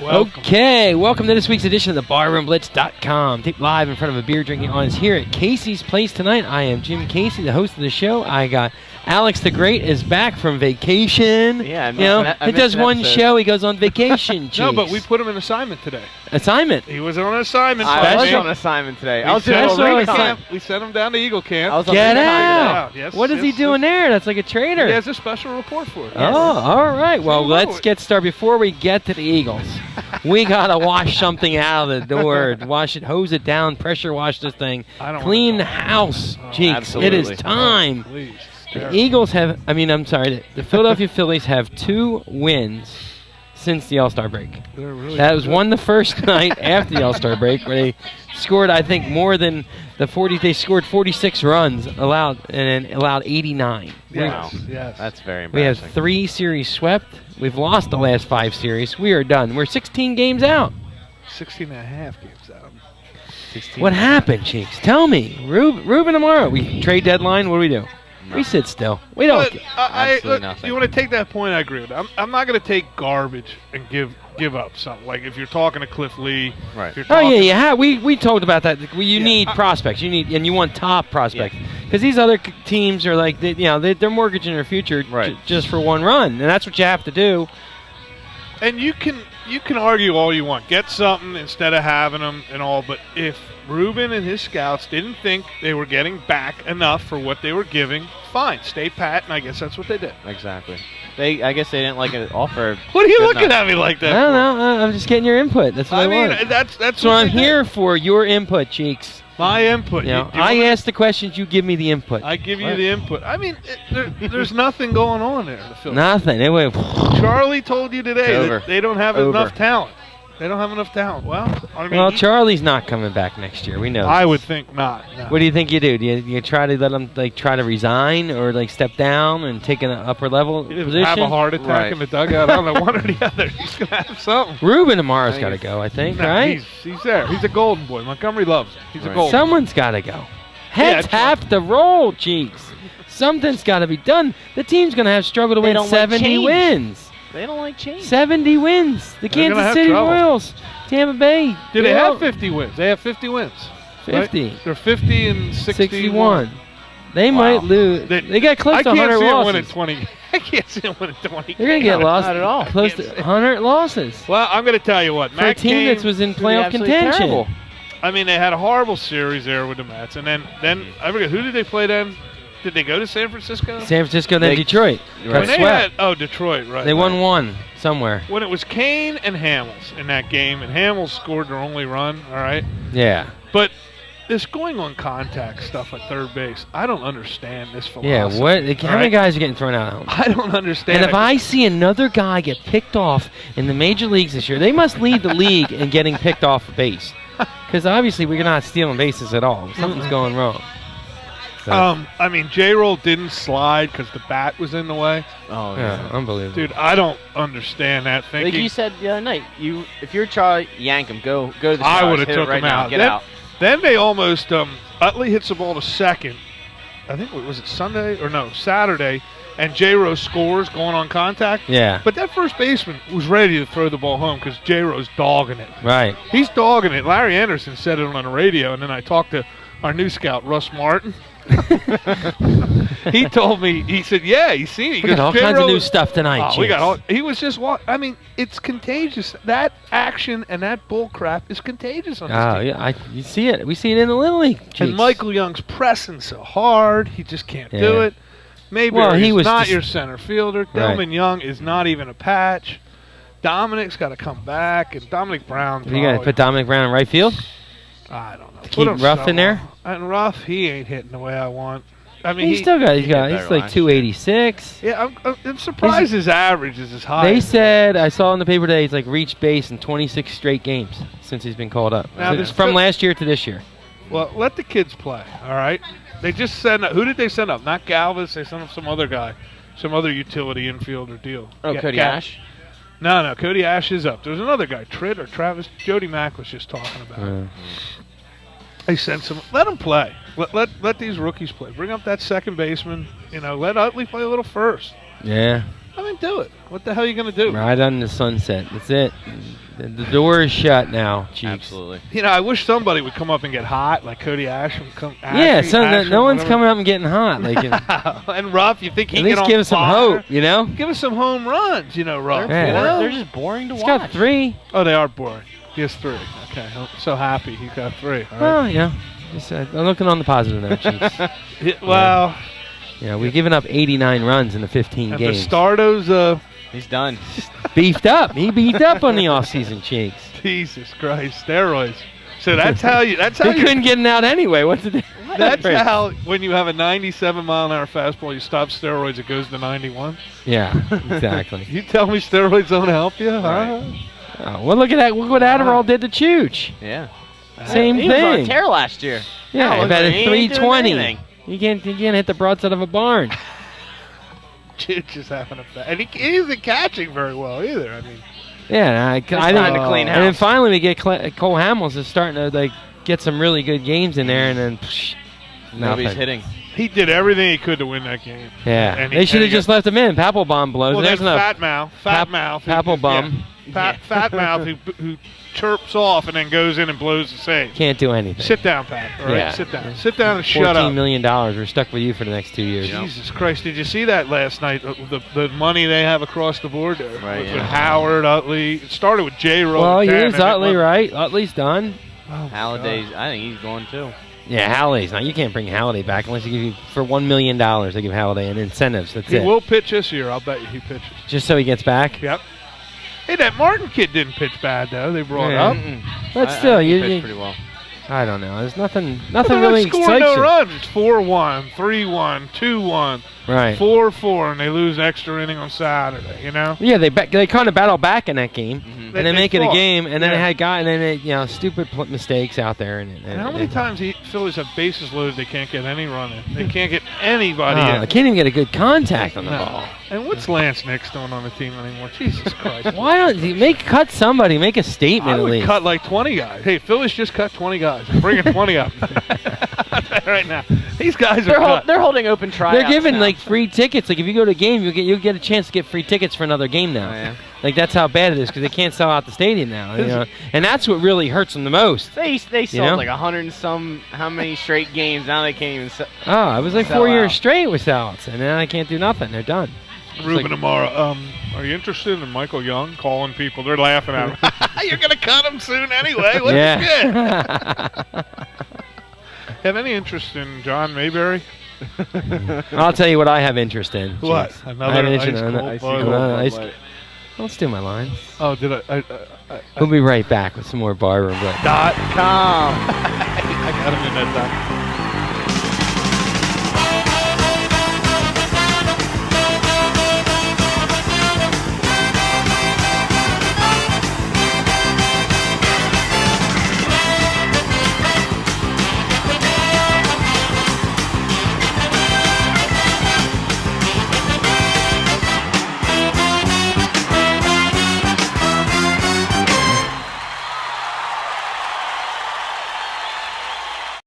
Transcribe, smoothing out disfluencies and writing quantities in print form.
Okay, welcome to this week's edition of the BarroomBlitz.com. Taped live in front of a beer drinking audience here at Casey's Place tonight. I am Jim Casey, the host of the show. I got Alex the Great is back from vacation. Yeah, he does one show, he goes on vacation. No, but we put him in assignment today. Assignment? He was on assignment. I was on assignment today. I was doing doing camp. We sent him down to Eagle Camp. Get out! Yes, what is he doing there? That's like a trader. He has a special report for us. Oh, all right. Well, let's get started. Before we get to the Eagles, we got to wash something out of the door. Wash it, hose it down, pressure wash this thing. Clean the house, cheeks. Absolutely. It is time. Oh, please. The Eagles have, the Philadelphia Phillies have 2 wins since the All-Star break. Really that was one the first night after the All-Star break where they scored, I think, more than the 40. They scored 46 runs allowed and then allowed 89. Yes. That's very We have embarrassing. 3 series swept. We've lost the last 5 series. We are done. We're 16 games out. 16 and a half games out. 16. What happened, Cheeks? Tell me. Ruben tomorrow. We trade deadline. What do we do? No. We sit still. We don't. Absolutely nothing. You want to take that point? I agree with it. I'm not going to take garbage and give up something. Like if you're talking to Cliff Lee, Right. if you're Oh talking yeah. We talked about that. You need prospects. You want top prospects because these other teams are like they're mortgaging their future just for one run, and that's what you have to do. And you can argue all you want. Get something instead of having them and all. But if Ruben and his scouts didn't think they were getting back enough for what they were giving, fine, stay pat, and I guess that's what they did. Exactly. I guess they didn't like an offer. What are you looking at me like that? I don't know. I'm just getting your input. That's what I want. That's what I'm here for. Your input, Cheeks. My input. I ask the questions. You give me the input. I give you the input. I mean, there's nothing going on there. Nothing. Anyway, Charlie told you today that they don't have enough talent. They don't have enough talent. Well, Charlie's not coming back next year. We know. I would think not. No. What do you think you do? Do you try to let him try to resign or step down and take an upper level position? Have a heart attack in the dugout. I don't know, one or the other. He's gonna have something. Ruben tomorrow's got to go. I think, right? He's there. He's a golden boy. Montgomery loves him. He's a golden. Someone's got to go. Heads have to roll, Cheeks. Something's got to be done. The team's gonna have struggle to win 70 wins. They don't like change. 70 wins. The Kansas City Royals, Tampa Bay. Do they have 50 wins? They have 50 wins. 50. Right? They're 50 and 61. They might lose. They got close to 100 losses. I can't see them winning 20. They're going to get lost. Not at all. Close to 100 losses. Well, I'm going to tell you what. For a team that was in playoff contention. Terrible. I mean, they had a horrible series there with the Mets. And then I forget, who did they play then? Did they go to San Francisco? San Francisco, then Detroit. Detroit, right. They won one somewhere. When it was Kane and Hamels in that game, and Hamels scored their only run, all right? Yeah. But this going on contact stuff at third base, I don't understand this philosophy. Yeah, how many guys are getting thrown out? I don't understand. And if I see another guy get picked off in the major leagues this year, they must lead the league in getting picked off the base. Because obviously we're not stealing bases at all. Something's going wrong. I mean, J-Roll didn't slide because the bat was in the way. Oh, yeah. Unbelievable. Dude, I don't understand that thinking. Like you said the other night, if you're Charlie, yank him. Go to the stars. I would have took him out. Get out. Then they almost, Utley hits the ball to second. I think, was it Sunday? Or no, Saturday. And J-Rose scores going on contact. Yeah. But that first baseman was ready to throw the ball home because J-Rose dogging it. Right. He's dogging it. Larry Anderson said it on the radio, and then I talked to our new scout, Russ Martin. He told me, he said, yeah, he's seen it. We got all kinds of new stuff tonight. He was just I mean, it's contagious. That action and that bull crap is contagious on this team. Yeah, you see it. We see it in the Little League. Jeez. And Michael Young's pressing so hard, he just can't do it. Maybe he's not your center fielder. Delman Young is not even a patch. Dominic's got to come back, and Dominic Brown. You got to put Dominic Brown in right field? I don't know. To keep Ruff in there? And Ruff, he ain't hitting the way I want. I mean, he's like 286. Yeah, I'm surprised his average is as high. They said, I saw in the paper today, he's reached base in 26 straight games since he's been called up. Now, from last year to this year. Well, let the kids play, all right? They just sent up. Who did they send up? Not Galvis. They sent up some other guy, some other utility infielder deal. Oh, Cody Ash? No, Cody Ash is up. There's another guy, Tritt or Travis. Jody Mack was just talking about. They sent some. Let them play. Let these rookies play. Bring up that second baseman. Let Utley play a little first. Yeah. I mean, do it. What the hell are you going to do? Right on the sunset. That's it. The door is shut now, Cheeks. Absolutely. You know, I wish somebody would come up and get hot, like Cody Ash would come. Yeah, no one's whatever. coming up and getting hot. Like, And Ruff, you think he at can least get on give us some fire? hope, you know? Give us some home runs, you know, Ruff. Yeah. You know? They're just boring to He's watch. got 3. Oh, they are boring. He has 3. Okay, I'm so happy he got 3. All right. Well, yeah. Just, I'm looking on the positive there, Cheeks. Well, Yeah, we've given up 89 runs in the 15 and games. Bastardo's He's done. Beefed up. He beefed up on the offseason, Cheeks. Jesus Christ, steroids. So that's how you. That's how He you. couldn't get it out anyway. What's the That's difference? how when you have a 97-mile-an-hour fastball, you stop steroids, it goes to 91. Yeah, exactly. You tell me steroids don't help you? Huh? Oh, well, look at that. Look what Adderall did to Chooch. Yeah. Same He was on thing. tear last year. Yeah, Now, if at a he ain't doing 320. anything. You can't hit the broadside of a barn. Chooch is having a bad, and he isn't catching very well either. I mean, Yeah, I time think. to clean And then house. finally we get Cole Hamels is starting to like get some really good games in there, and then Nobody's nothing. hitting. he did everything he could to win that game. Yeah, And they should have and he just left him in. Papelbom blows. Well, There's then enough. Fat Mouth, Papelbom Fat Mouth who chirps off and then goes in and blows the save. can't do anything. Sit down, Pat. All right, Yeah. sit down. Sit down and shut $14 up. million. We're stuck with you for the next 2 years. Jesus Christ! Did you see that last night? The money they have across the board there. Right, with yeah. Howard, Utley. It started with J-Roll. Well, at 10, here's and it Utley, went- right? Utley's done. Oh, Halliday's. I think he's going too. Yeah, Halliday's not. You can't bring Halliday back unless you give you for $1 million. They give Halliday and incentives. That's He it. will pitch this year. I'll bet you he pitches. Just so he gets back. Yep. Hey, that Martin kid didn't pitch bad though. They brought Yeah. up. But I still, think he you, pitched pretty well. I don't know. There's nothing They're really not scoring excites no you. runs. It's 4-1, 3-1, 2-1, Right. 4-4, and they lose extra inning on Saturday. You know. Yeah, they kind of battle back in that game, and They then make it a fought. game, and then Yeah. they had and then they, stupid mistakes out there. And And how many times Phillies have bases loaded? They can't get any run in. They can't get anybody in. They can't even get a good contact on the No. ball. And what's Lance Nix doing on the team anymore? Jesus Christ. Why don't you cut somebody? Make a statement I at would least. cut like 20 guys. Hey, Phillies just cut 20 guys. Bring in 20 up right now. These guys are cut. They're holding open tryouts. They're giving now. like free tickets. Like if you go to a game, you'll get a chance to get free tickets for another game now. Oh, yeah. Like that's how bad it is because they can't sell out the stadium now. You know? And that's what really hurts them the most. They sold know? like 100 and some how many straight games. Now they can't even sell. Oh, it was like Sell 4 years out. straight with sellouts, and now they can't do nothing. They're done. Ruben like- Amara, are you interested in Michael Young calling people? They're laughing at him. You're going to cut him soon anyway. What's Yeah. good? Have any interest in John Mayberry? I'll tell you what I have interest in. What? Jeez. I Another have ice interest in cold Ice Bud? cold Another Bud ice- Light. Let's do my lines. Oh, did I We'll be right back with some more barroom. dot? Tom. I got him in that dot.